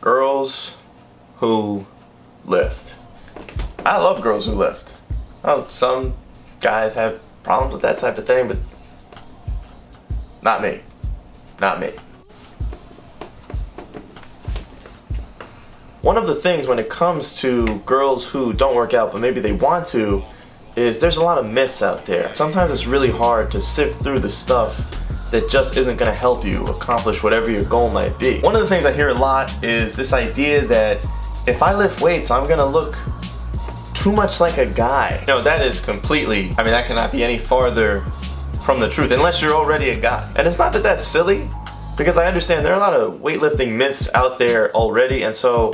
girls who lift. I love girls who lift. Oh, some guys have problems with that type of thing, but not me. Not me. One of the things when it comes to girls who don't work out but maybe they want to is there's a lot of myths out there. Sometimes it's really hard to sift through the stuff that just isn't going to help you accomplish whatever your goal might be. One of the things I hear a lot is this idea that if I lift weights, I'm going to look too much like a guy. No, that is completely, I mean, that cannot be any farther from the truth unless you're already a guy. And it's not that that's silly, because I understand there are a lot of weightlifting myths out there already, and so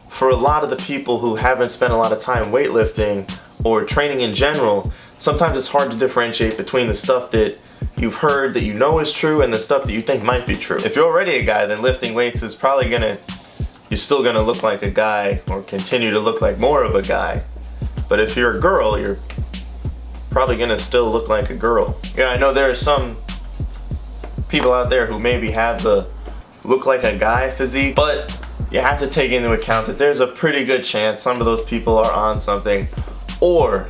for a lot of the people who haven't spent a lot of time weightlifting or training in general, sometimes it's hard to differentiate between the stuff that you've heard that you know is true and the stuff that you think might be true. If you're already a guy, then lifting weights is probably you're still gonna look like a guy or continue to look like more of a guy. But if you're a girl, you're probably gonna still look like a girl. Yeah, I know there are some people out there who maybe have the look like a guy physique, but you have to take into account that there's a pretty good chance some of those people are on something, or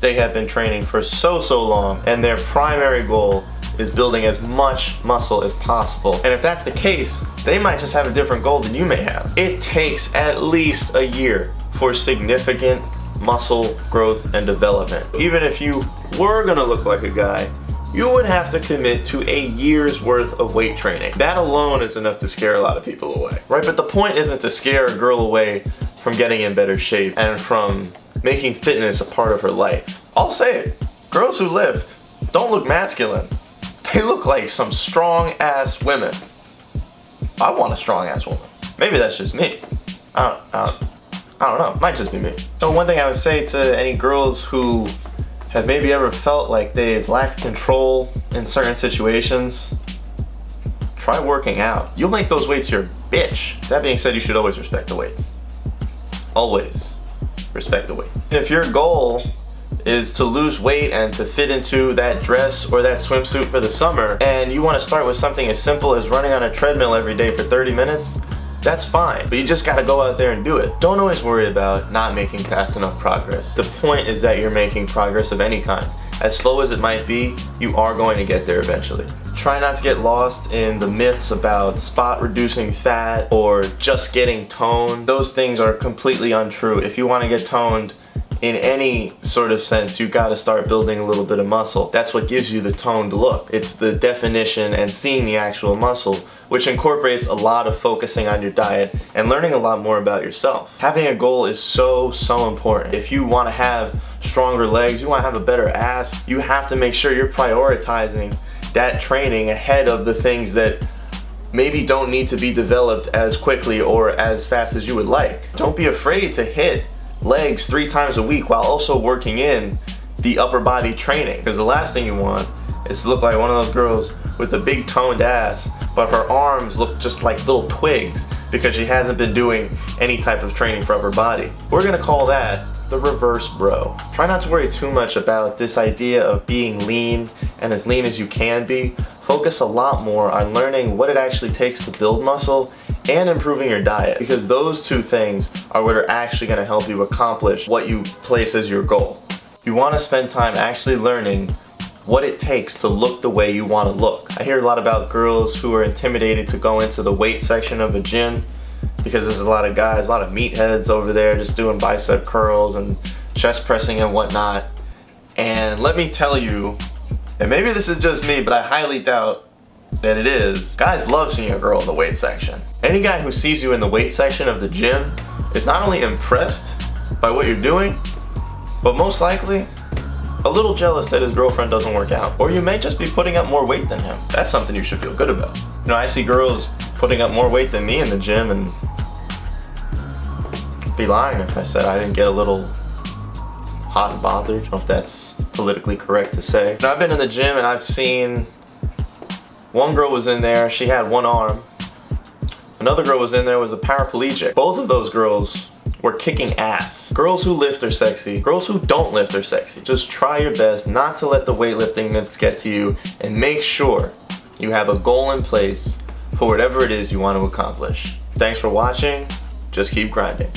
they have been training for so long and their primary goal is building as much muscle as possible. And if that's the case, they might just have a different goal than you may have. It takes at least a year for significant muscle growth and development. Even if you were gonna look like a guy, you would have to commit to a year's worth of weight training. That alone is enough to scare a lot of people away, right? But the point isn't to scare a girl away from getting in better shape and from making fitness a part of her life. I'll say it, girls who lift don't look masculine. They look like some strong ass women. I want a strong ass woman. Maybe that's just me. I don't know, it might just be me. So one thing I would say to any girls who have maybe ever felt like they've lacked control in certain situations, try working out. You'll make those weights your bitch. That being said, you should always respect the weights. Always respect the weights. If your goal is to lose weight and to fit into that dress or that swimsuit for the summer, and you want to start with something as simple as running on a treadmill every day for 30 minutes, that's fine, but you just gotta go out there and do it. Don't always worry about not making fast enough progress. The point is that you're making progress of any kind. As slow as it might be, you are going to get there eventually. Try not to get lost in the myths about spot reducing fat or just getting toned. Those things are completely untrue. If you want to get toned in any sort of sense, you got to start building a little bit of muscle. That's what gives you the toned look. It's the definition and seeing the actual muscle, which incorporates a lot of focusing on your diet and learning a lot more about yourself. Having a goal is so important. If you want to have stronger legs, you want to have a better ass, you have to make sure you're prioritizing that training ahead of the things that maybe don't need to be developed as quickly or as fast as you would like. Don't be afraid to hit legs 3 times a week while also working in the upper body training, because the last thing you want is to look like one of those girls with the big toned ass but her arms look just like little twigs because she hasn't been doing any type of training for upper body. We're gonna call that the reverse bro. Try not to worry too much about this idea of being lean and as lean as you can be. Focus a lot more on learning what it actually takes to build muscle and improving your diet, because those two things are what are actually going to help you accomplish what you place as your goal. You want to spend time actually learning what it takes to look the way you want to look. I hear a lot about girls who are intimidated to go into the weight section of a gym because there's a lot of guys, a lot of meatheads over there just doing bicep curls and chest pressing and whatnot. And let me tell you, and maybe this is just me, but I highly doubt that it is, guys love seeing a girl in the weight section. Any guy who sees you in the weight section of the gym is not only impressed by what you're doing, but most likely a little jealous that his girlfriend doesn't work out. Or you may just be putting up more weight than him. That's something you should feel good about. You know, I see girls putting up more weight than me in the gym, and I'd be lying if I said I didn't get a little hot and bothered. I don't know if that's politically correct to say. Now, I've been in the gym and I've seen one girl was in there, she had one arm. Another girl was in there, was a paraplegic. Both of those girls were kicking ass. Girls who lift are sexy. Girls who don't lift are sexy. Just try your best not to let the weightlifting myths get to you, and make sure you have a goal in place for whatever it is you want to accomplish. Thanks for watching. Just keep grinding.